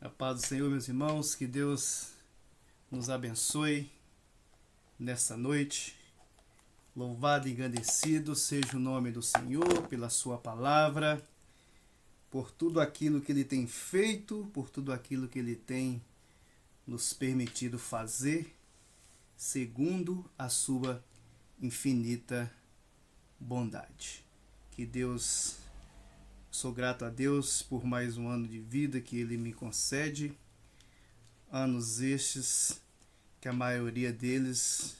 A paz do Senhor, meus irmãos, que Deus nos abençoe nesta noite. Louvado e engrandecido seja o nome do Senhor pela sua palavra, por tudo aquilo que Ele tem feito, por tudo aquilo que Ele tem nos permitido fazer, segundo a sua infinita bondade. Que Deus... Sou grato a Deus por mais um ano de vida que Ele me concede. Anos estes que a maioria deles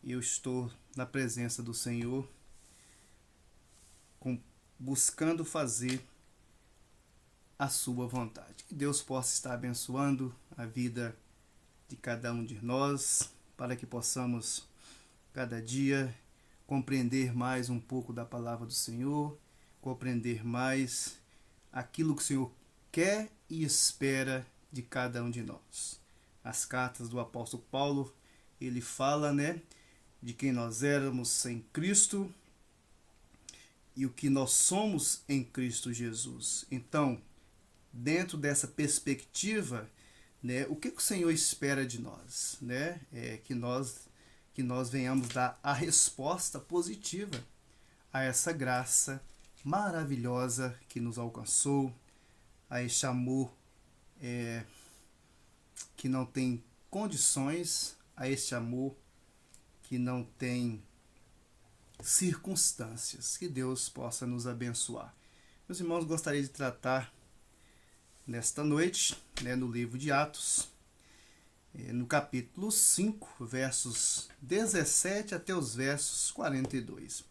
eu estou na presença do Senhor, buscando fazer a sua vontade. Que Deus possa estar abençoando a vida de cada um de nós, para que possamos cada dia compreender mais um pouco da palavra do Senhor, compreender mais aquilo que o Senhor quer e espera de cada um de nós. As cartas do apóstolo Paulo, ele fala, de quem nós éramos em Cristo e o que nós somos em Cristo Jesus. Então, dentro dessa perspectiva, o que o Senhor espera de nós? É que nós venhamos dar a resposta positiva a essa graça maravilhosa que nos alcançou, a este amor que não tem condições, a este amor que não tem circunstâncias. Que Deus possa nos abençoar. Meus irmãos, gostaria de tratar nesta noite, no livro de Atos, no capítulo 5, versos 17 até os versos 42.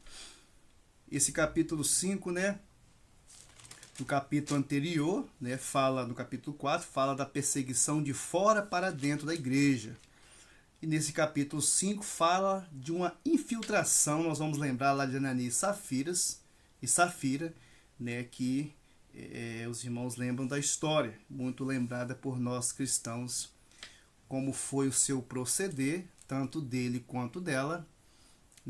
Esse capítulo 5, no capítulo anterior, no capítulo 4, fala da perseguição de fora para dentro da igreja. E nesse capítulo 5 fala de uma infiltração, nós vamos lembrar lá de Ananias e Safira, que os irmãos lembram da história, muito lembrada por nós cristãos, como foi o seu proceder, tanto dele quanto dela.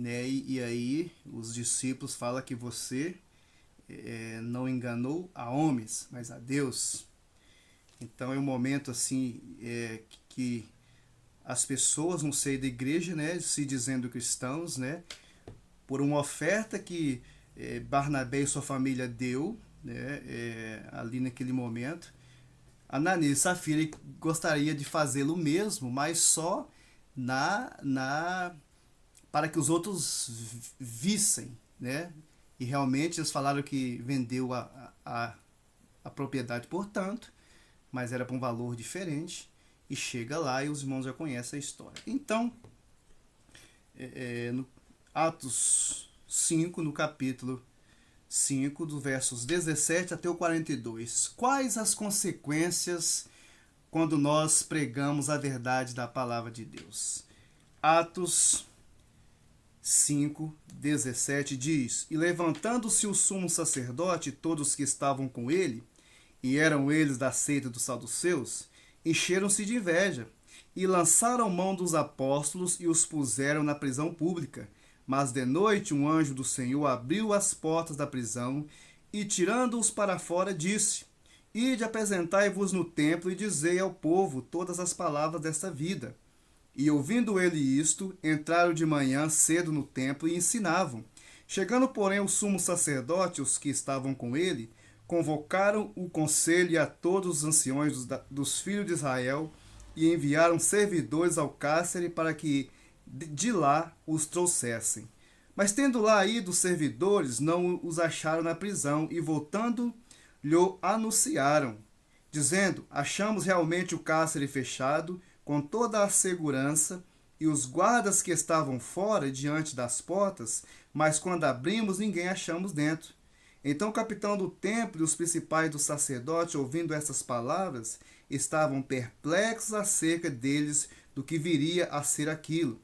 E aí os discípulos falam que você não enganou a homens, mas a Deus. Então é um momento assim que as pessoas no seio da igreja, se dizendo cristãos, por uma oferta que Barnabé e sua família deu, ali naquele momento, Ananias e Safira gostaria de fazê-lo mesmo, mas só para que os outros vissem, E realmente eles falaram que vendeu a propriedade, portanto, mas era para um valor diferente. E chega lá e os irmãos já conhecem a história. Então, no Atos 5, no capítulo 5, dos versos 17 até o 42. Quais as consequências quando nós pregamos a verdade da palavra de Deus? Atos 5, 17 diz: E levantando-se o sumo sacerdote e todos que estavam com ele, e eram eles da seita dos saduceus, encheram-se de inveja, e lançaram mão dos apóstolos e os puseram na prisão pública. Mas de noite um anjo do Senhor abriu as portas da prisão, e tirando-os para fora disse: Ide, apresentai-vos no templo, e dizei ao povo todas as palavras desta vida. E ouvindo ele isto, entraram de manhã cedo no templo e ensinavam. Chegando, porém, o sumo sacerdote e os que estavam com ele, convocaram o conselho e a todos os anciões dos filhos de Israel, e enviaram servidores ao cárcere para que de lá os trouxessem. Mas tendo lá ido os servidores, não os acharam na prisão, e voltando, lhe anunciaram, dizendo: Achamos realmente o cárcere fechado, com toda a segurança, e os guardas que estavam fora diante das portas, mas quando abrimos, ninguém achamos dentro. Então o capitão do templo e os principais dos sacerdotes, ouvindo estas palavras, estavam perplexos acerca deles do que viria a ser aquilo.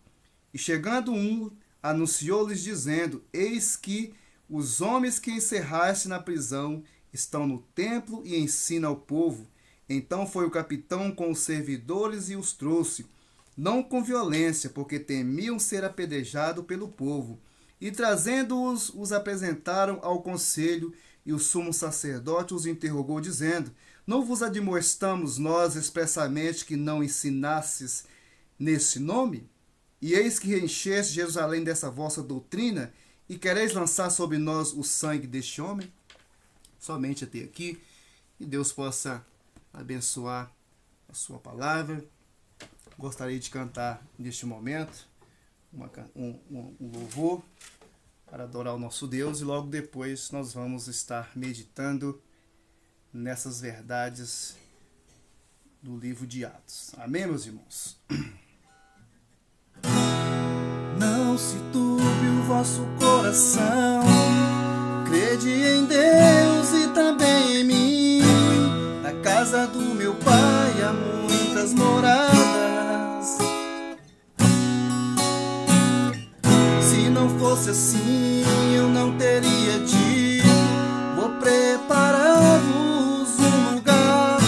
E chegando um, anunciou-lhes dizendo: Eis que os homens que encerraste na prisão estão no templo e ensinam ao povo. Então foi o capitão com os servidores e os trouxe, não com violência, porque temiam ser apedrejados pelo povo. E trazendo-os, os apresentaram ao conselho, E o sumo sacerdote os interrogou, dizendo: Não vos admoestamos nós expressamente que não ensinasses nesse nome? E eis que encheste Jerusalém dessa vossa doutrina, e quereis lançar sobre nós o sangue deste homem? Somente até aqui. Que Deus possa abençoar a sua palavra. Gostaria de cantar neste momento um louvor para adorar o nosso Deus, e logo depois nós vamos estar meditando nessas verdades do livro de Atos. Amém, meus irmãos? Não se turbe o vosso coração, crede em Deus e também em mim. Na casa do meu Pai há muitas moradas. Se não fosse assim, eu não teria dito: vou preparar-vos um lugar.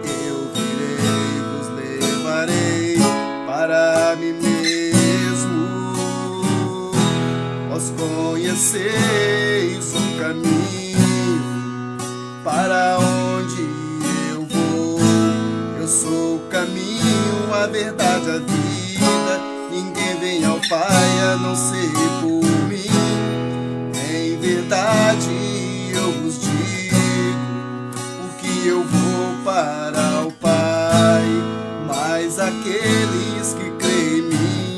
Eu virei, vos levarei para mim mesmo. Vós conheceis o caminho para onde eu vou. Eu sou o caminho, a verdade, a vida. Ninguém vem ao Pai a não ser por mim. Em verdade eu vos digo, porque eu vou para o Pai. Mas aqueles que creem em mim,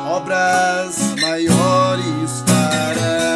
obras maiores farão.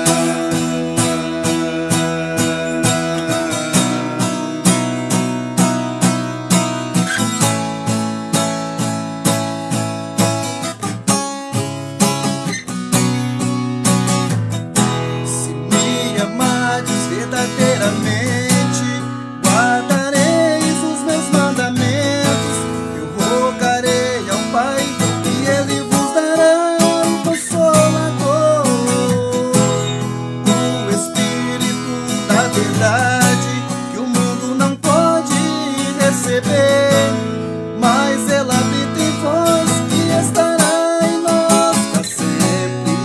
Mas ela habita em vós e estará em nós para sempre.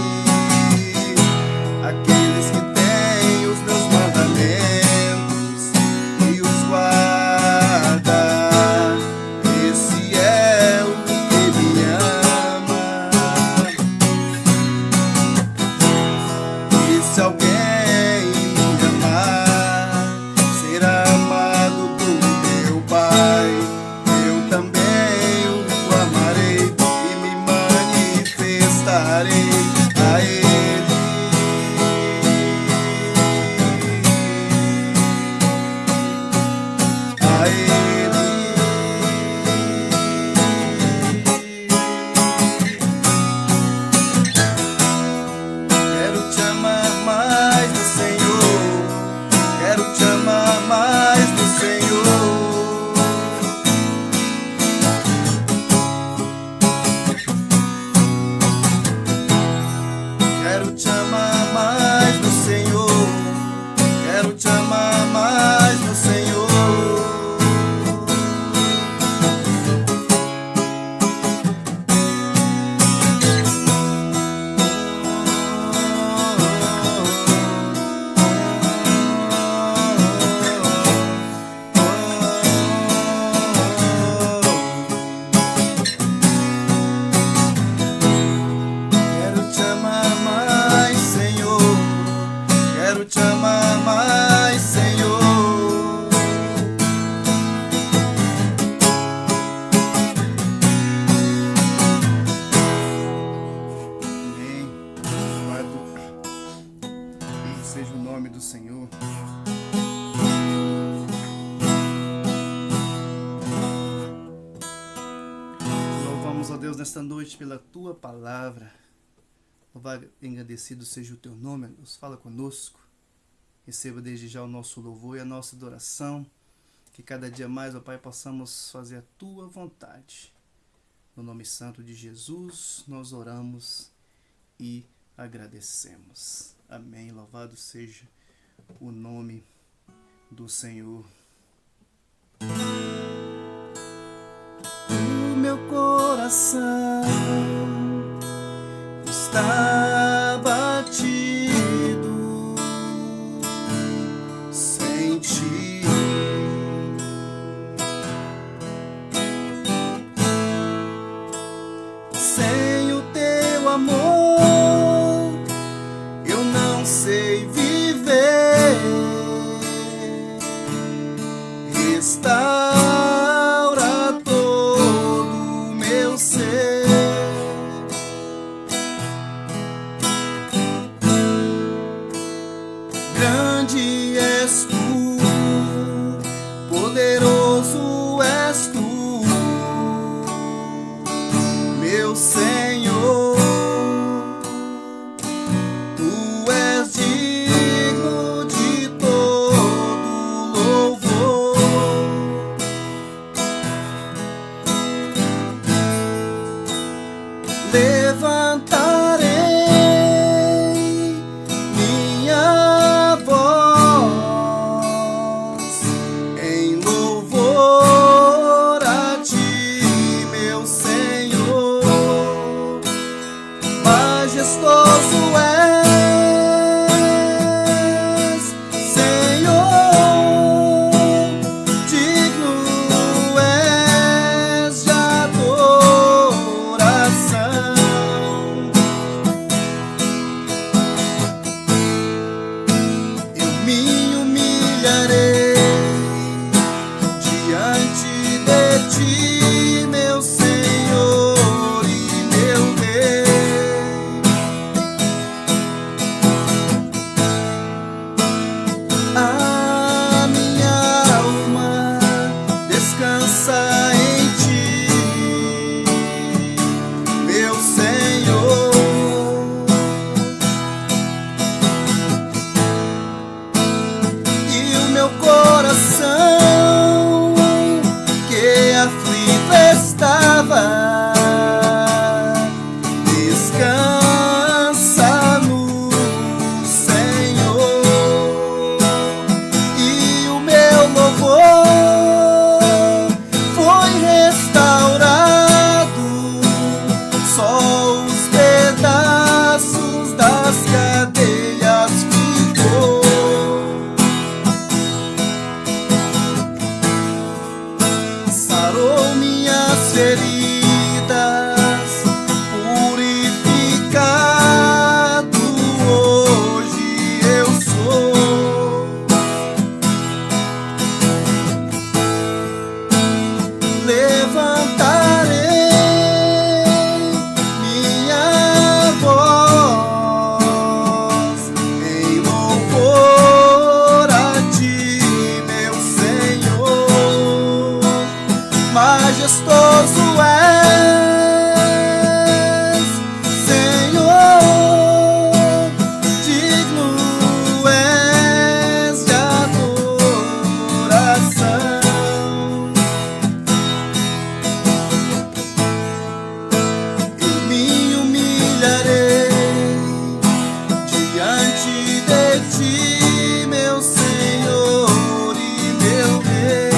Aqueles que têm os meus mandamentos e os guarda, esse é o que me ama. E se alguém me amar, será amado por meu Pai. Eu também o amarei e me manifestarei a Ele. A Ele. Quero te amar mais do Senhor. Quero te amar mais do Senhor. Quero te amar mais do Senhor. Quero te amar mais do Senhor. Quero te amar mais, Senhor. Quero te amar mais, Senhor. Amém. Louvado seja o nome do Senhor. Louvamos a Deus nesta noite pela tua palavra. Louvado e agradecido seja o teu nome, Deus. Fala conosco. Receba desde já o nosso louvor e a nossa adoração. Que cada dia mais, ó Pai, possamos fazer a tua vontade. No nome santo de Jesus, nós oramos e agradecemos. Amém. Louvado seja o nome do Senhor. O meu coração está batido restaura todo o meu ser. Grande és tu, poderoso és tu, meu Senhor. Tu és digno de todo louvor. Levantarei minha voz em louvor a ti, meu Senhor. Majestoso és, Senhor, digno és de adoração. Eu me humilharei diante de ti, meu Senhor e meu Rei. A minha alma descansa em ti, meu Senhor. E o meu coração, que aflito estava, descansa no Senhor. E o meu louvor foi restaurado, só os pedaços das cadeias ficou. Sarou minhas feridas, purificado hoje eu sou. Levantarei minha voz em louvor a ti, meu Senhor. Majestoso és, Senhor, digno és de adoração. Eu me humilharei diante de ti, meu Senhor e meu Rei.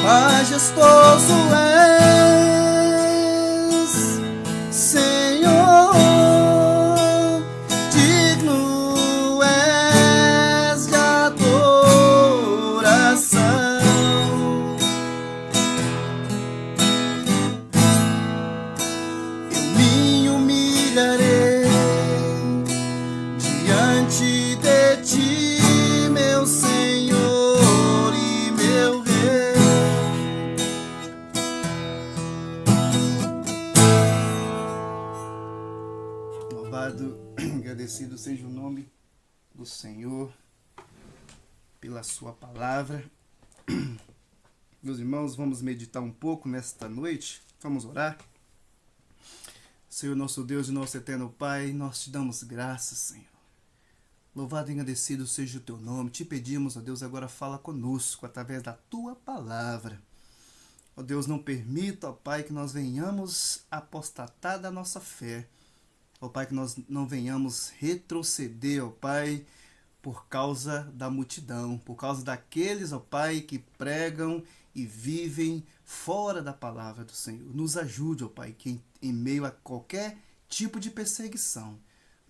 Majestoso és, Senhor, digno és de adoração. Eu me humilharei diante de ti, meu Senhor e meu Rei. Louvado, agradecido seja o nome do Senhor pela sua palavra. Meus irmãos, vamos meditar um pouco nesta noite. Vamos orar. Senhor, nosso Deus e nosso eterno Pai, nós te damos graças, Senhor. Louvado e agradecido seja o teu nome. Te pedimos, ó Deus, agora fala conosco através da tua palavra. Ó Deus, não permita, ó Pai, que nós venhamos apostatar da nossa fé. Ó Pai, que nós não venhamos retroceder, ó Pai, por causa da multidão, por causa daqueles, ó Pai, que pregam e vivem fora da palavra do Senhor. Nos ajude, ó Pai, que em meio a qualquer tipo de perseguição,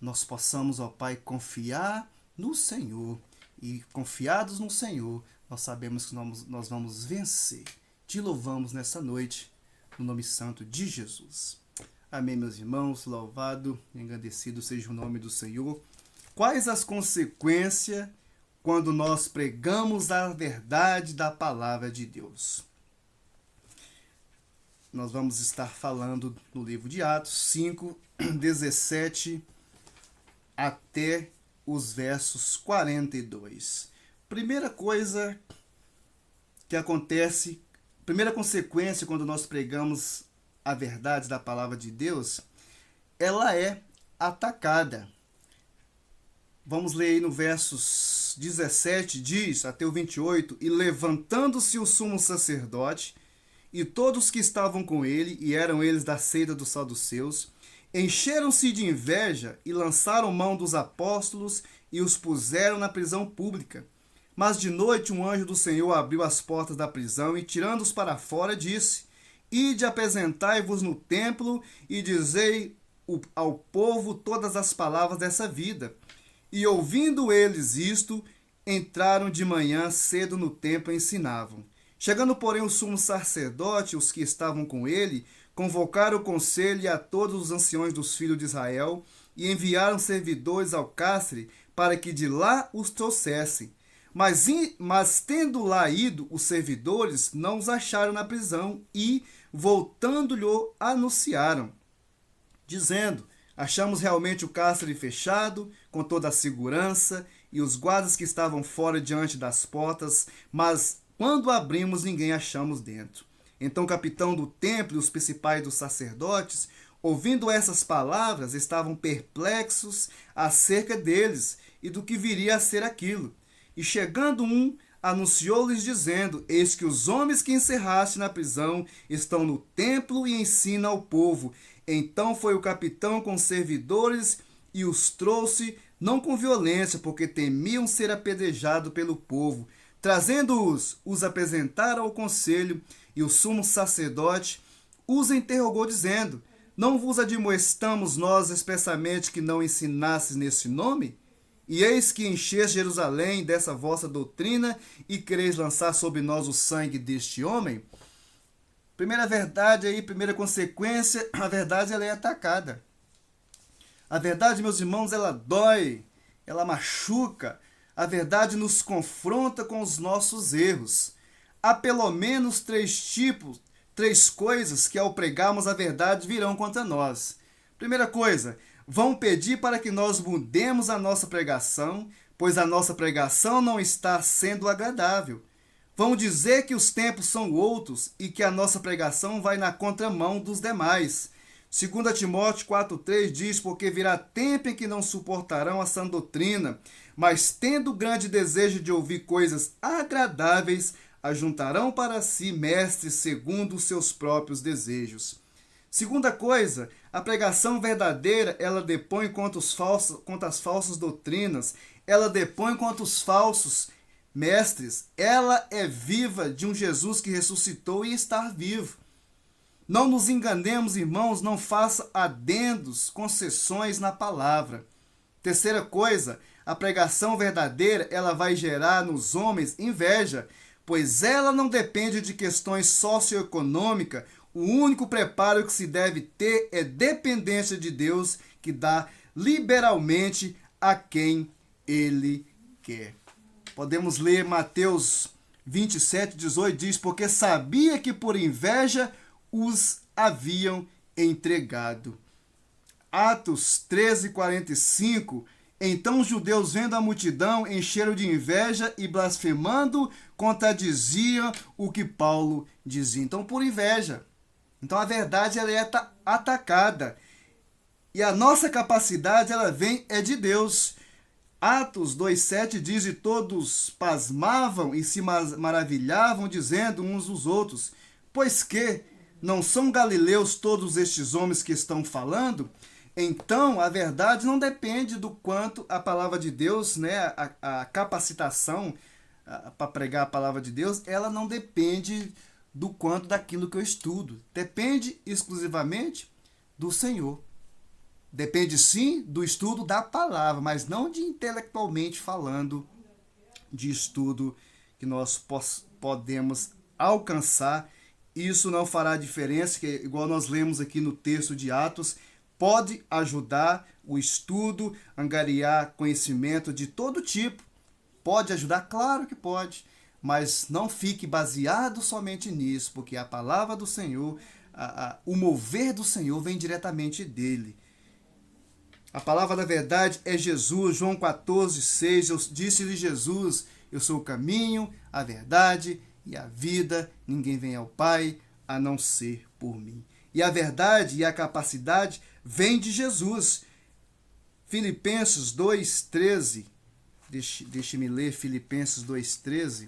nós possamos, ó Pai, confiar no Senhor. E confiados no Senhor, nós sabemos que nós vamos vencer. Te louvamos nessa noite, no nome santo de Jesus. Amém, meus irmãos. Louvado e agradecido seja o nome do Senhor. Quais as consequências quando nós pregamos a verdade da palavra de Deus. Nós vamos estar falando no livro de Atos 5, 17 até os versos 42. Primeira coisa que acontece, primeira consequência quando nós pregamos a verdade da palavra de Deus, ela é atacada. Vamos ler aí no versos 17, diz, até o 28, e levantando-se o sumo sacerdote, e todos que estavam com ele, e eram eles da seita dos saduceus, encheram-se de inveja e lançaram mão dos apóstolos e os puseram na prisão pública. Mas de noite um anjo do Senhor abriu as portas da prisão e, tirando-os para fora, disse: Ide, apresentai-vos no templo e dizei ao povo todas as palavras dessa vida. E ouvindo eles isto, entraram de manhã cedo no templo e ensinavam. Chegando, porém, o sumo sacerdote e os que estavam com ele, convocaram o conselho e a todos os anciões dos filhos de Israel e enviaram servidores ao cárcere para que de lá os trouxessem. Mas tendo lá ido os servidores, não os acharam na prisão e, voltando-lhe, anunciaram, dizendo: Achamos realmente o cárcere fechado, com toda a segurança, e os guardas que estavam fora diante das portas, mas quando abrimos, ninguém achamos dentro. Então o capitão do templo e os principais dos sacerdotes, ouvindo essas palavras, estavam perplexos acerca deles e do que viria a ser aquilo. E chegando um, anunciou-lhes dizendo: Eis que os homens que encerraste na prisão estão no templo e ensinam ao povo. Então foi o capitão com os servidores e os trouxe, não com violência, porque temiam ser apedrejados pelo povo. Trazendo-os, os apresentaram ao conselho, e o sumo sacerdote os interrogou, dizendo: Não vos admoestamos nós expressamente que não ensinasses nesse nome? E eis que encheis Jerusalém dessa vossa doutrina, e quereis lançar sobre nós o sangue deste homem? Primeira verdade aí, primeira consequência, a verdade ela é atacada. A verdade, meus irmãos, ela dói, ela machuca. A verdade nos confronta com os nossos erros. Há pelo menos três coisas que ao pregarmos a verdade virão contra nós. Primeira coisa, vão pedir para que nós mudemos a nossa pregação, pois a nossa pregação não está sendo agradável. Vão dizer que os tempos são outros e que a nossa pregação vai na contramão dos demais. 2 Timóteo 4,3 diz: Porque virá tempo em que não suportarão a sã doutrina, mas tendo grande desejo de ouvir coisas agradáveis, ajuntarão para si mestres segundo os seus próprios desejos. Segunda coisa, a pregação verdadeira, ela depõe contra as falsas doutrinas, ela depõe contra os falsos mestres. Ela é viva de um Jesus que ressuscitou e está vivo. Não nos enganemos, irmãos, não faça adendos, concessões na palavra. Terceira coisa, a pregação verdadeira, ela vai gerar nos homens inveja, pois ela não depende de questões socioeconômicas. O único preparo que se deve ter é dependência de Deus, que dá liberalmente a quem Ele quer. Podemos ler Mateus 27:18, diz: Porque sabia que por inveja os haviam entregado. Atos 13:45, então os judeus, vendo a multidão, encheram de inveja e, blasfemando, contradiziam o que Paulo dizia. Então, por inveja. Então, a verdade ela é atacada. E a nossa capacidade, ela vem de Deus. Atos 2,7 diz: E todos pasmavam e se maravilhavam, dizendo uns dos outros: Pois que não são galileus todos estes homens que estão falando? Então, a verdade não depende do quanto a palavra de Deus, né, a capacitação para pregar a palavra de Deus, ela não depende do quanto daquilo que eu estudo. Depende exclusivamente do Senhor. Depende sim do estudo da palavra, mas não de intelectualmente falando, de estudo que nós podemos alcançar. Isso não fará diferença, que igual nós lemos aqui no texto de Atos, pode ajudar o estudo, angariar conhecimento de todo tipo. pode ajudar? Claro que pode, mas não fique baseado somente nisso, porque a palavra do Senhor, o mover do Senhor vem diretamente dele. A palavra da verdade é Jesus. João 14:6, disse-lhe Jesus: eu sou o caminho, a verdade e a vida, ninguém vem ao Pai a não ser por mim. E a verdade e a capacidade vem de Jesus. Filipenses 2:13, deixe-me ler Filipenses 2:13.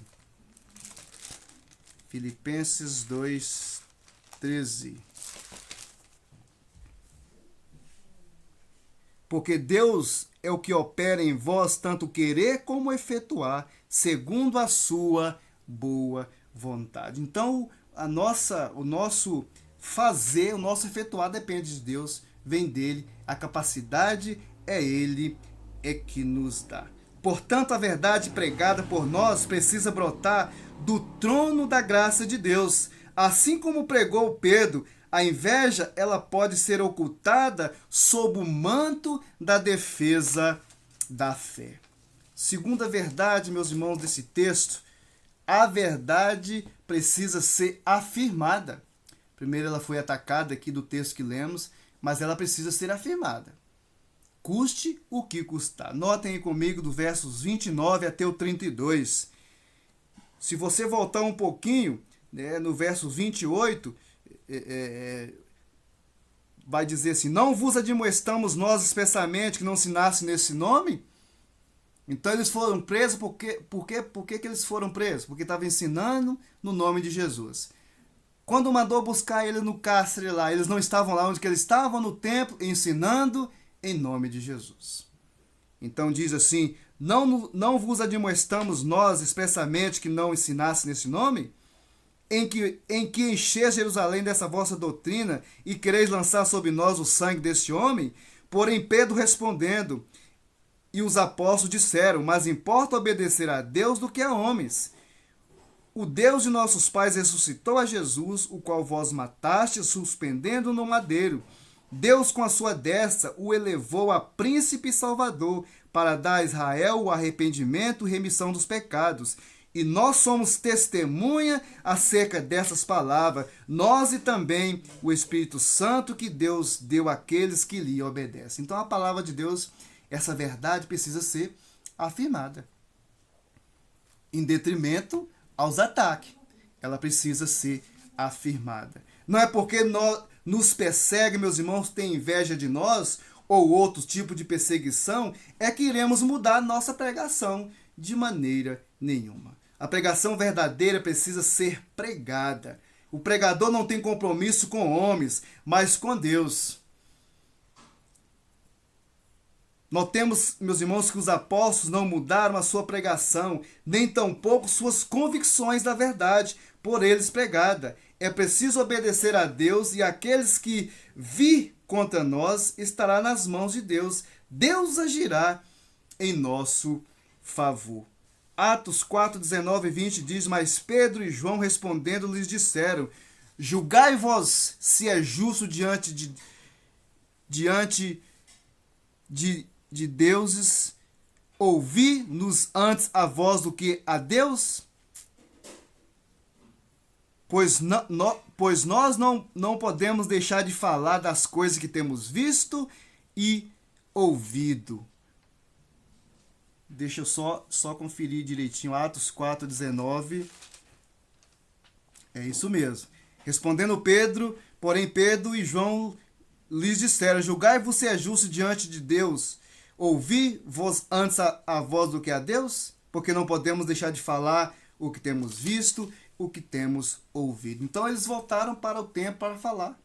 Filipenses 2:13. Porque Deus é o que opera em vós tanto querer como efetuar, segundo a sua boa vontade. Então, o nosso fazer, o nosso efetuar depende de Deus, vem dele, a capacidade é ele que nos dá. Portanto, a verdade pregada por nós precisa brotar do trono da graça de Deus. Assim como pregou Pedro, a inveja ela pode ser ocultada sob o manto da defesa da fé. Segunda verdade, meus irmãos, desse texto, a verdade precisa ser afirmada. Primeiro ela foi atacada aqui do texto que lemos, mas ela precisa ser afirmada. Custe o que custar. Notem aí comigo do versos 29 até o 32. Se você voltar um pouquinho, né, no verso 28, vai dizer assim: não vos admoestamos nós expressamente que não se nasce nesse nome? Então eles foram presos, por que eles foram presos? Porque estavam ensinando no nome de Jesus. Quando mandou buscar ele no cárcere lá, eles não estavam lá onde eles estavam, no templo, ensinando em nome de Jesus. Então diz assim: não vos admoestamos nós expressamente que não ensinasse nesse nome? Em que encheis Jerusalém dessa vossa doutrina e quereis lançar sobre nós o sangue deste homem? Porém Pedro respondendo, e os apóstolos disseram: mas importa obedecer a Deus do que a homens. O Deus de nossos pais ressuscitou a Jesus, o qual vós matastes, suspendendo no madeiro. Deus, com a sua destra, o elevou a príncipe e salvador, para dar a Israel o arrependimento e remissão dos pecados. E nós somos testemunha acerca dessas palavras, nós e também o Espírito Santo que Deus deu àqueles que lhe obedecem. Então a palavra de Deus, essa verdade precisa ser afirmada. Em detrimento aos ataques, ela precisa ser afirmada. Não é porque nos persegue, meus irmãos, tem inveja de nós, ou outro tipo de perseguição, é que iremos mudar nossa pregação de maneira nenhuma. A pregação verdadeira precisa ser pregada. O pregador não tem compromisso com homens, mas com Deus. Notemos, meus irmãos, que os apóstolos não mudaram a sua pregação, nem tampouco suas convicções da verdade, por eles pregada. É preciso obedecer a Deus, e aqueles que vir contra nós estará nas mãos de Deus. Deus agirá em nosso favor. Atos 4, 19 e 20 diz: mas Pedro e João respondendo lhes disseram: julgai vós se é justo diante de deuses ouvir-nos antes a vós do que a Deus? Pois nós não podemos deixar de falar das coisas que temos visto e ouvido. Deixa eu só conferir direitinho. Atos 4, 19. É isso mesmo. Respondendo Pedro, porém Pedro e João lhes disseram: julgai-vos se é justo diante de Deus ouvir vós antes a voz do que a Deus? Porque não podemos deixar de falar o que temos visto, o que temos ouvido. Então eles voltaram para o templo para falar,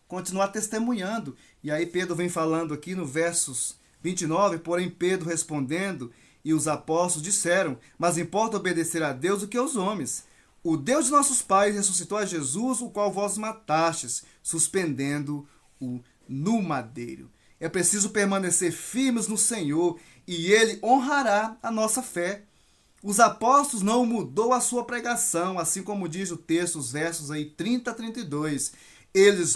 continuar testemunhando. E aí Pedro vem falando aqui no versos 29, porém Pedro respondendo, e os apóstolos disseram: mas importa obedecer a Deus do que aos homens. O Deus de nossos pais ressuscitou a Jesus, o qual vós matastes, suspendendo-o no madeiro. É preciso permanecer firmes no Senhor, e Ele honrará a nossa fé. Os apóstolos não mudou a sua pregação, assim como diz o texto, os versos aí 30 a 32. Eles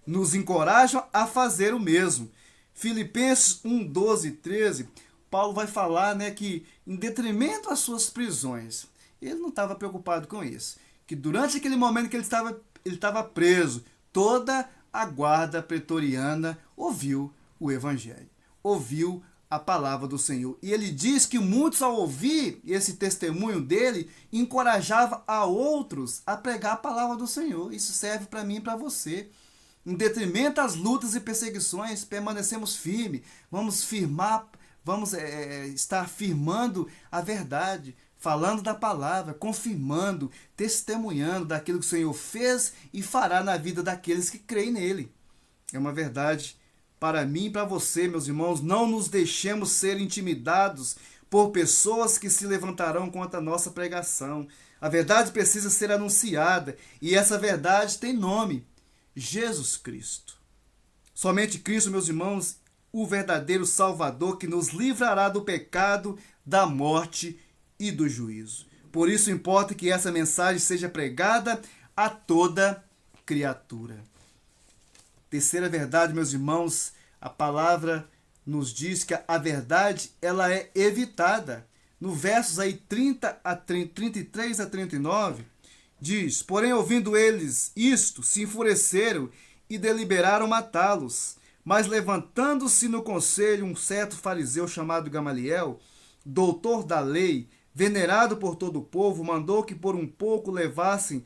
nos encorajam a fazer o mesmo. Filipenses 1, 12 e 13. Paulo vai falar, né, que em detrimento às suas prisões, ele não estava preocupado com isso. Que durante aquele momento que ele estava preso, toda a guarda pretoriana ouviu o evangelho, ouviu a palavra do Senhor. E ele diz que muitos, ao ouvir esse testemunho dele, encorajava a outros a pregar a palavra do Senhor. Isso serve para mim e para você. Em detrimento às lutas e perseguições, permanecemos firmes. Vamos estar firmando a verdade, falando da palavra, confirmando, testemunhando daquilo que o Senhor fez e fará na vida daqueles que creem nele. É uma verdade para mim e para você, meus irmãos. Não nos deixemos ser intimidados por pessoas que se levantarão contra a nossa pregação. A verdade precisa ser anunciada e essa verdade tem nome: Jesus Cristo. Somente Cristo, meus irmãos, o verdadeiro Salvador que nos livrará do pecado, da morte e do juízo. Por isso importa que essa mensagem seja pregada a toda criatura. Terceira verdade, meus irmãos, a palavra nos diz que a verdade ela é evitada. No versos aí 33 a 39, diz: porém, ouvindo eles isto, se enfureceram e deliberaram matá-los. Mas levantando-se no conselho um certo fariseu chamado Gamaliel, doutor da lei, venerado por todo o povo, mandou que por um pouco levassem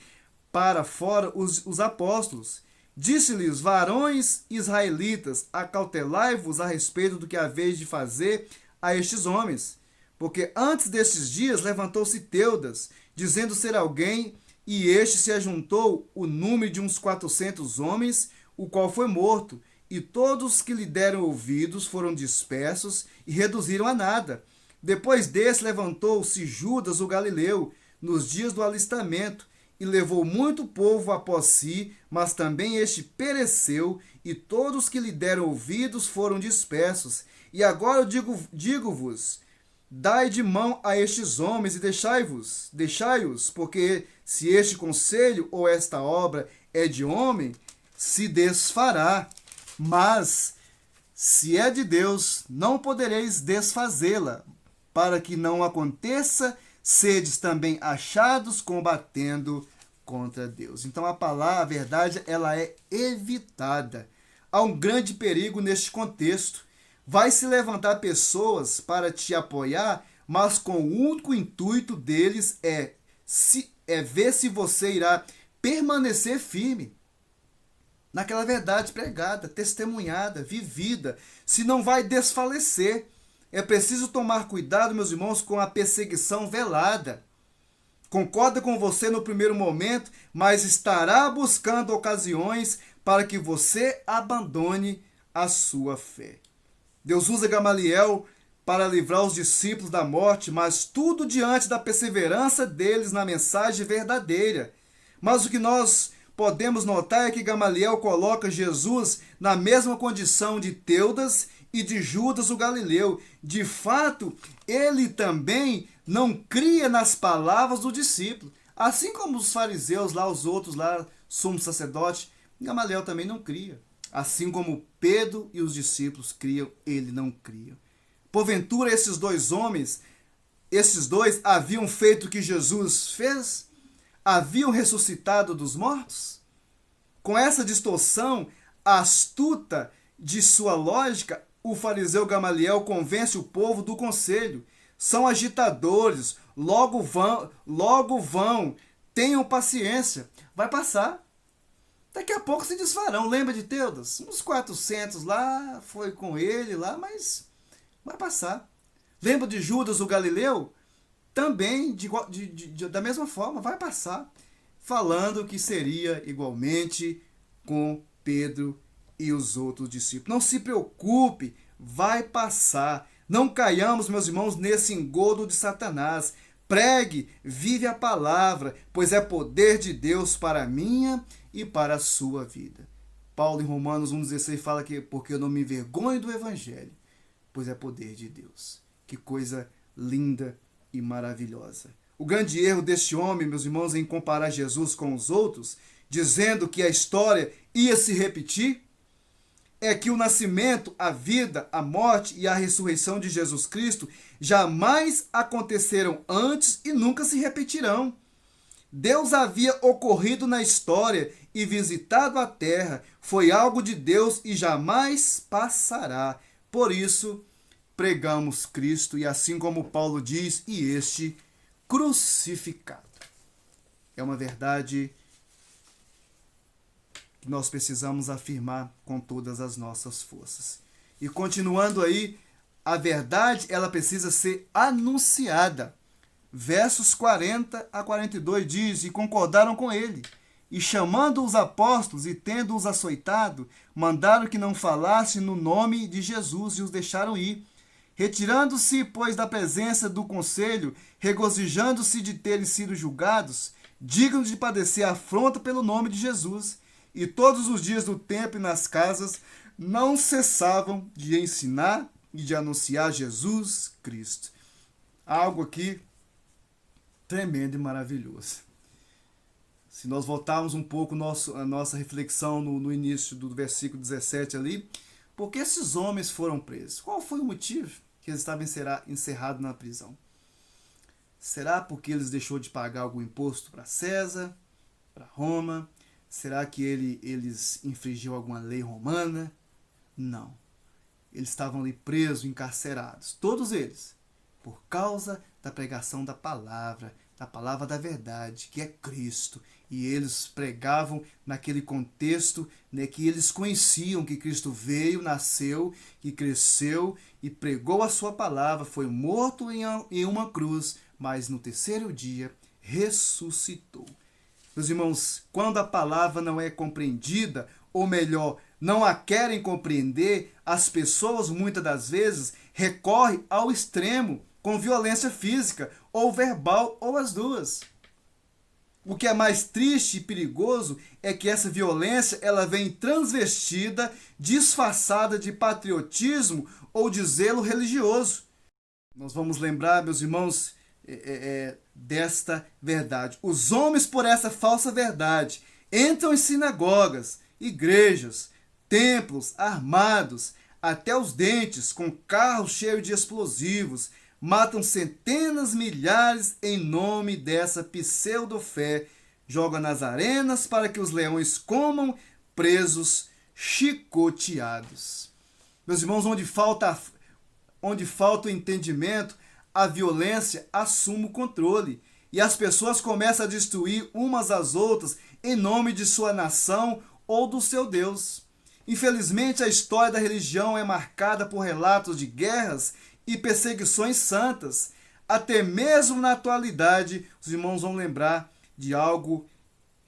para fora os apóstolos. Disse-lhes: varões israelitas, acautelai-vos a respeito do que haveis de fazer a estes homens. Porque antes destes dias levantou-se Teudas, dizendo ser alguém, e este se ajuntou o número de uns 400 homens, o qual foi morto, e todos que lhe deram ouvidos foram dispersos e reduziram a nada. Depois desse levantou-se Judas o Galileu, nos dias do alistamento, e levou muito povo após si, mas também este pereceu, e todos que lhe deram ouvidos foram dispersos. E agora eu digo-vos, dai de mão a estes homens e deixai-os, porque se este conselho ou esta obra é de homem, se desfará. Mas, se é de Deus, não podereis desfazê-la, para que não aconteça, sedes também achados combatendo contra Deus. Então a verdade, ela é evitada. Há um grande perigo neste contexto. Vai se levantar pessoas para te apoiar, mas com o único intuito deles é ver se você irá permanecer firme naquela verdade pregada, testemunhada, vivida, se não vai desfalecer. É preciso tomar cuidado, meus irmãos, com a perseguição velada. Concorda com você no primeiro momento, mas estará buscando ocasiões para que você abandone a sua fé. Deus usa Gamaliel para livrar os discípulos da morte, mas tudo diante da perseverança deles na mensagem verdadeira. Mas o que nós podemos notar é que Gamaliel coloca Jesus na mesma condição de Teudas e de Judas o Galileu. De fato, ele também não cria nas palavras do discípulo. Assim como os fariseus, os outros sumos sacerdotes, Gamaliel também não cria. Assim como Pedro e os discípulos criam, ele não cria. Porventura, esses dois haviam feito o que Jesus fez? Haviam ressuscitado dos mortos? Com essa distorção astuta de sua lógica, o fariseu Gamaliel convence o povo do conselho. São agitadores, logo vão, tenham paciência, vai passar. Daqui a pouco se desfarão. Lembra de Teudas? Uns 400 lá, foi com ele lá, mas vai passar. Lembra de Judas o Galileu? Também, da mesma forma, vai passar. Falando que seria igualmente com Pedro e os outros discípulos. Não se preocupe, vai passar. Não caiamos, meus irmãos, nesse engodo de Satanás. Pregue, vive a palavra, pois é poder de Deus para a minha e para a sua vida. Paulo, em Romanos 1,16, fala que porque eu não me envergonho do evangelho, pois é poder de Deus. Que coisa linda e maravilhosa. O grande erro deste homem, meus irmãos, em comparar Jesus com os outros, dizendo que a história ia se repetir, é que o nascimento, a vida, a morte e a ressurreição de Jesus Cristo jamais aconteceram antes e nunca se repetirão. Deus havia ocorrido na história e visitado a terra. Foi algo de Deus e jamais passará. Por isso, pregamos Cristo, e assim como Paulo diz, e este crucificado. É uma verdade que nós precisamos afirmar com todas as nossas forças. E continuando aí, a verdade ela precisa ser anunciada. Versos 40 a 42 diz: E concordaram com ele, e chamando os apóstolos e tendo-os açoitado, mandaram que não falassem no nome de Jesus e os deixaram ir. Retirando-se, pois, da presença do conselho, regozijando-se de terem sido julgados, dignos de padecer afronta pelo nome de Jesus, e todos os dias do templo e nas casas não cessavam de ensinar e de anunciar Jesus Cristo. Algo aqui tremendo e maravilhoso. Se nós voltarmos um pouco a nossa reflexão no início do versículo 17 ali, por que esses homens foram presos? Qual foi o motivo que eles estavam encerrados na prisão? Será porque eles deixou de pagar algum imposto para César, para Roma? Será que eles infringiu alguma lei romana? Não. Eles estavam ali presos, encarcerados, todos eles, por causa da pregação da palavra da verdade, que é Cristo. E eles pregavam naquele contexto, né, que eles conheciam que Cristo veio, nasceu, que cresceu e pregou a sua palavra, foi morto em uma cruz, mas no terceiro dia ressuscitou. Meus irmãos, quando a palavra não é compreendida, ou melhor, não a querem compreender, as pessoas muitas das vezes recorrem ao extremo, com violência física, ou verbal, ou as duas. O que é mais triste e perigoso é que essa violência ela vem transvestida, disfarçada de patriotismo ou de zelo religioso. Nós vamos lembrar, meus irmãos, desta verdade. Os homens, por essa falsa verdade, entram em sinagogas, igrejas, templos armados, até os dentes, com carros cheios de explosivos, matam centenas, milhares em nome dessa pseudo-fé, jogam nas arenas para que os leões comam, presos, chicoteados. Meus irmãos, onde falta o entendimento, a violência assume o controle e as pessoas começam a destruir umas às outras em nome de sua nação ou do seu Deus. Infelizmente, a história da religião é marcada por relatos de guerras e perseguições santas. Até mesmo na atualidade, os irmãos vão lembrar de algo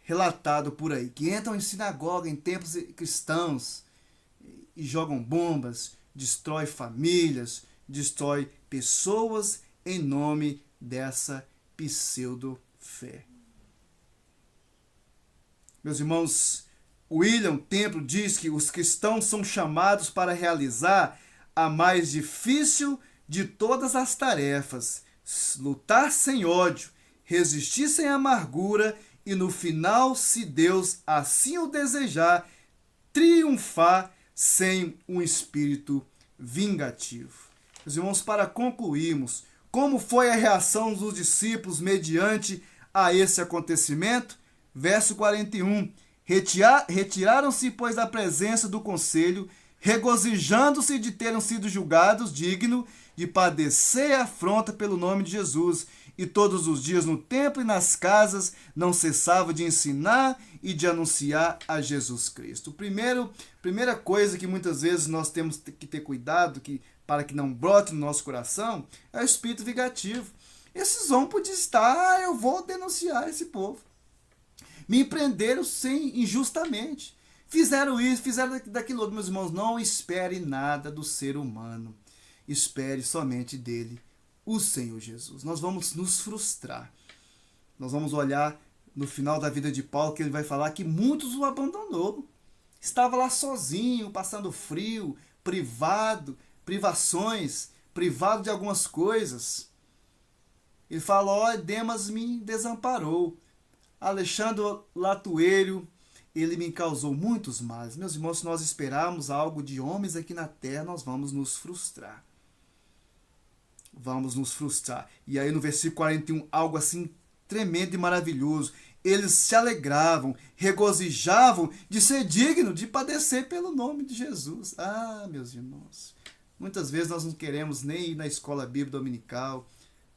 relatado por aí, que entram em sinagoga, em templos cristãos, e jogam bombas, destrói famílias, destrói pessoas em nome dessa pseudo-fé. Meus irmãos, William Temple diz que os cristãos são chamados para realizar a mais difícil de todas as tarefas, lutar sem ódio, resistir sem amargura e no final, se Deus assim o desejar, triunfar sem um espírito vingativo. Meus irmãos, para concluirmos, como foi a reação dos discípulos mediante a esse acontecimento? Verso 41. Retiraram-se, pois, da presença do conselho, regozijando-se de terem sido julgados digno de padecer afronta pelo nome de Jesus. E todos os dias no templo e nas casas não cessava de ensinar e de anunciar a Jesus Cristo. Primeira coisa que muitas vezes nós temos que ter cuidado para que não brote no nosso coração é o espírito vingativo. Esses homens podiam estar, eu vou denunciar esse povo. Me prenderam injustamente. Fizeram isso, fizeram daquilo outro. Meus irmãos, não espere nada do ser humano. Espere somente dele, o Senhor Jesus. Nós vamos nos frustrar. Nós vamos olhar no final da vida de Paulo, que ele vai falar que muitos o abandonou. Estava lá sozinho, passando frio, privações, privado de algumas coisas. Ele fala, Demas me desamparou. Alexandre Latueiro, ele me causou muitos males. Meus irmãos, se nós esperarmos algo de homens aqui na terra, nós vamos nos frustrar. Vamos nos frustrar. E aí no versículo 41, algo assim tremendo e maravilhoso. Eles se alegravam, regozijavam de ser digno de padecer pelo nome de Jesus. Ah, meus irmãos, muitas vezes nós não queremos nem ir na escola bíblica dominical,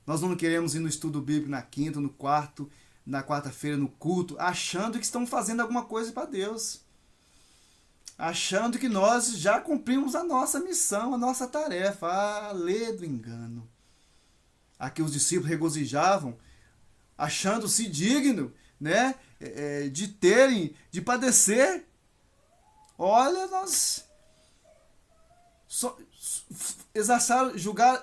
nós não queremos ir no estudo bíblico na quinta, no quarto, na quarta-feira, no culto, achando que estão fazendo alguma coisa para Deus. Achando que nós já cumprimos a nossa missão, a nossa tarefa. Ah, lê do engano. Aqui os discípulos regozijavam, achando-se digno, né, de padecer. Olha, nós exaçaram,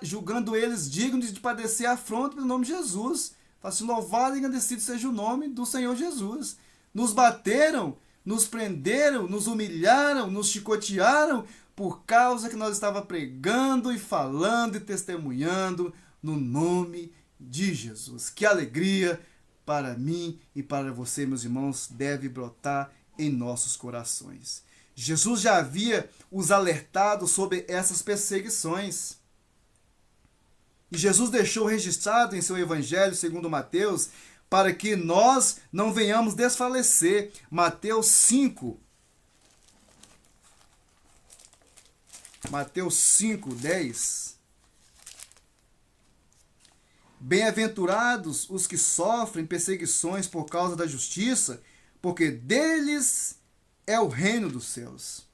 julgando eles dignos de padecer afronta pelo nome de Jesus. Fala assim, louvado e engrandecido seja o nome do Senhor Jesus. Nos bateram, nos prenderam, nos humilharam, nos chicotearam, por causa que nós estávamos pregando e falando e testemunhando no nome de Jesus. Que alegria para mim e para você, meus irmãos, deve brotar em nossos corações. Jesus já havia os alertado sobre essas perseguições. E Jesus deixou registrado em seu Evangelho, segundo Mateus, para que nós não venhamos desfalecer. Mateus 5. Mateus 5, 10. Bem-aventurados os que sofrem perseguições por causa da justiça, porque deles é o reino dos céus.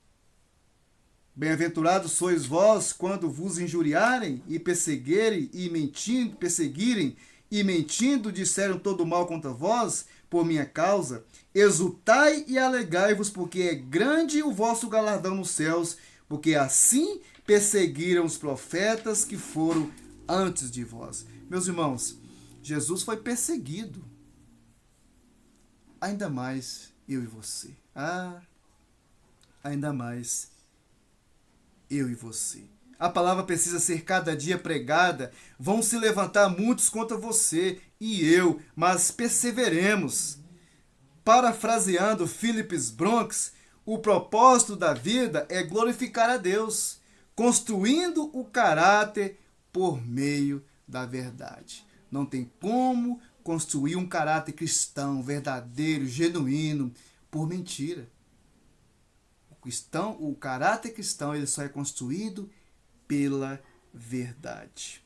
Bem-aventurados sois vós quando vos injuriarem e perseguirem e mentindo disseram todo mal contra vós por minha causa. Exultai e alegrai-vos, porque é grande o vosso galardão nos céus, porque assim perseguiram os profetas que foram antes de vós. Meus irmãos, Jesus foi perseguido. Ainda mais eu e você. Ainda mais eu e você. A palavra precisa ser cada dia pregada. Vão se levantar muitos contra você e eu, mas perseveremos. Parafraseando Philips Bronx, o propósito da vida é glorificar a Deus, construindo o caráter por meio da verdade. Não tem como construir um caráter cristão, verdadeiro, genuíno, por mentira. O caráter cristão ele só é construído pela verdade.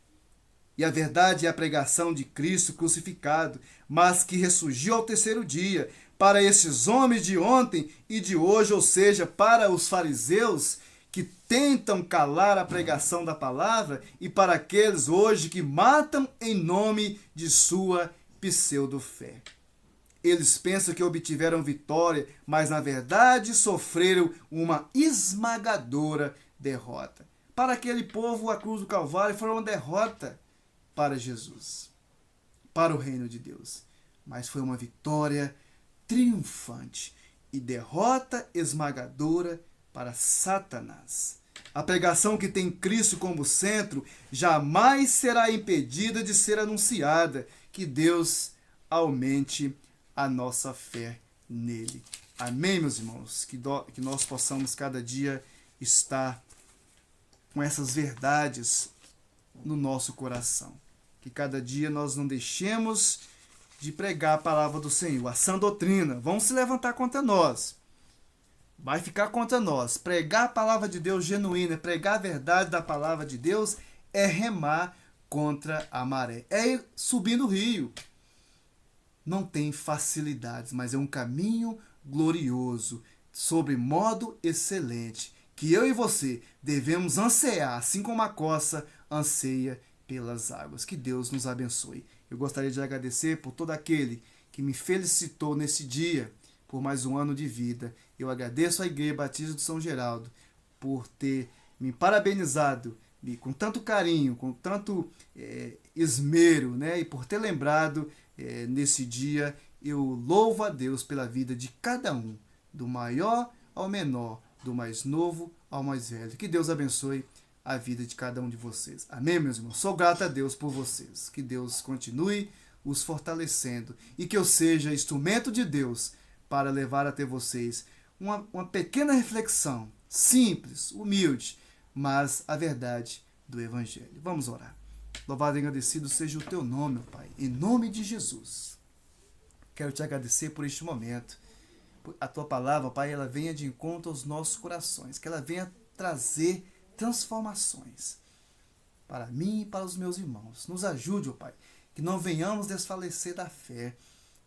E a verdade é a pregação de Cristo crucificado, mas que ressurgiu ao terceiro dia. Para esses homens de ontem e de hoje, ou seja, para os fariseus que tentam calar a pregação da palavra, e para aqueles hoje que matam em nome de sua pseudo-fé. Eles pensam que obtiveram vitória, mas na verdade sofreram uma esmagadora derrota. Para aquele povo, a cruz do Calvário foi uma derrota para Jesus, para o reino de Deus. Mas foi uma vitória triunfante e derrota esmagadora para Satanás. A pregação que tem Cristo como centro jamais será impedida de ser anunciada. Que Deus aumente a nossa fé nele. Amém, meus irmãos? Que nós possamos cada dia estar com essas verdades no nosso coração. Que cada dia nós não deixemos de pregar a palavra do Senhor. A sã doutrina vão se levantar contra nós. Vai ficar contra nós. Pregar a palavra de Deus genuína, pregar a verdade da palavra de Deus é remar contra a maré. É ir subindo o rio. Não tem facilidades, mas é um caminho glorioso, sobre modo excelente, que eu e você devemos ansiar, assim como a coça anseia pelas águas. Que Deus nos abençoe. Eu gostaria de agradecer por todo aquele que me felicitou nesse dia, por mais um ano de vida. Eu agradeço à Igreja Batista de São Geraldo por ter me parabenizado com tanto carinho, com tanto esmero, né? E por ter lembrado nesse dia. Eu louvo a Deus pela vida de cada um, do maior ao menor, do mais novo ao mais velho. Que Deus abençoe a vida de cada um de vocês. Amém, meus irmãos? Sou grato a Deus por vocês. Que Deus continue os fortalecendo e que eu seja instrumento de Deus para levar até vocês uma pequena reflexão, simples, humilde, mas a verdade do Evangelho. Vamos orar. Louvado e agradecido seja o teu nome, Pai, em nome de Jesus. Quero te agradecer por este momento. A tua palavra, Pai, ela venha de encontro aos nossos corações, que ela venha trazer transformações para mim e para os meus irmãos. Nos ajude, ó Pai, que não venhamos desfalecer da fé,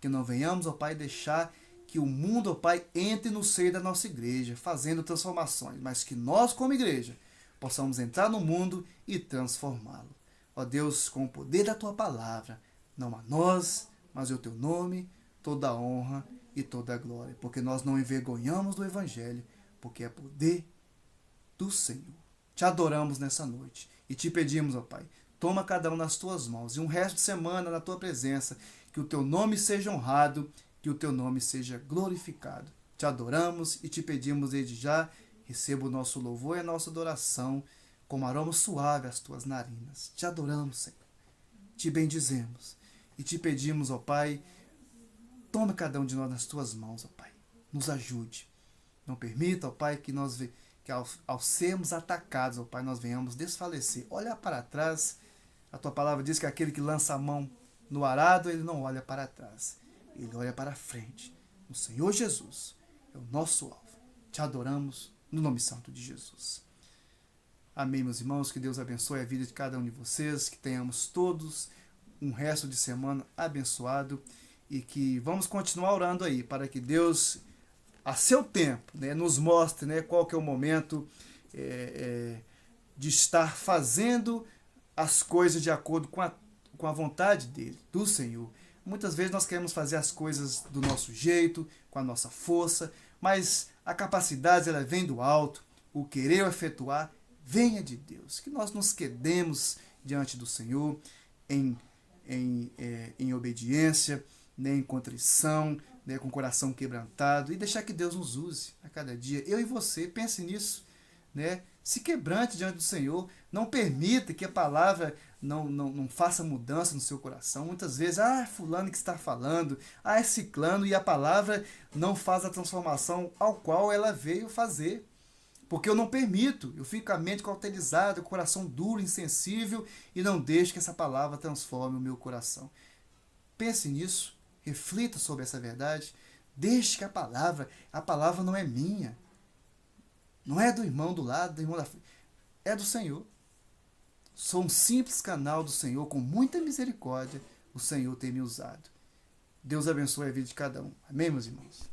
que não venhamos, ó Pai, deixar que o mundo, ó Pai, entre no seio da nossa igreja, fazendo transformações, mas que nós, como igreja, possamos entrar no mundo e transformá-lo. Ó Deus, com o poder da tua palavra, não a nós, mas o teu nome, toda a honra e toda a glória, porque nós não envergonhamos do Evangelho, porque é poder do Senhor. Te adoramos nessa noite e te pedimos, ó Pai, toma cada um nas tuas mãos e um resto de semana na tua presença, que o teu nome seja honrado, que o teu nome seja glorificado. Te adoramos e te pedimos desde já, receba o nosso louvor e a nossa adoração como aroma suave às tuas narinas. Te adoramos, Senhor. Te bendizemos e te pedimos, ó Pai, toma cada um de nós nas tuas mãos, ó Pai. Nos ajude. Não permita, ó Pai, que ao sermos atacados, ó Pai, nós venhamos desfalecer. Olhar para trás. A tua palavra diz que aquele que lança a mão no arado, ele não olha para trás. Ele olha para frente. O Senhor Jesus é o nosso alvo. Te adoramos no nome santo de Jesus. Amém, meus irmãos. Que Deus abençoe a vida de cada um de vocês. Que tenhamos todos um resto de semana abençoado. E que vamos continuar orando aí para que Deus, a seu tempo, né, nos mostre, né, qual que é o momento de estar fazendo as coisas de acordo com a vontade dele, do Senhor. Muitas vezes nós queremos fazer as coisas do nosso jeito, com a nossa força, mas a capacidade ela vem do alto, o querer efetuar venha de Deus. Que nós nos quedemos diante do Senhor em obediência, né, em contrição, né, com o coração quebrantado, e deixar que Deus nos use a cada dia. Eu e você, pense nisso, né? Se quebrante diante do Senhor, não permita que a palavra não faça mudança no seu coração. Muitas vezes, é fulano que está falando, é ciclano, e a palavra não faz a transformação ao qual ela veio fazer. Porque eu não permito, eu fico com a mente cauterizada, o coração duro, insensível, e não deixo que essa palavra transforme o meu coração. Pense nisso. Reflita sobre essa verdade. Deixe que a palavra não é minha. Não é do irmão do lado, do irmão da frente. É do Senhor. Sou um simples canal do Senhor, com muita misericórdia, o Senhor tem me usado. Deus abençoe a vida de cada um. Amém, meus irmãos?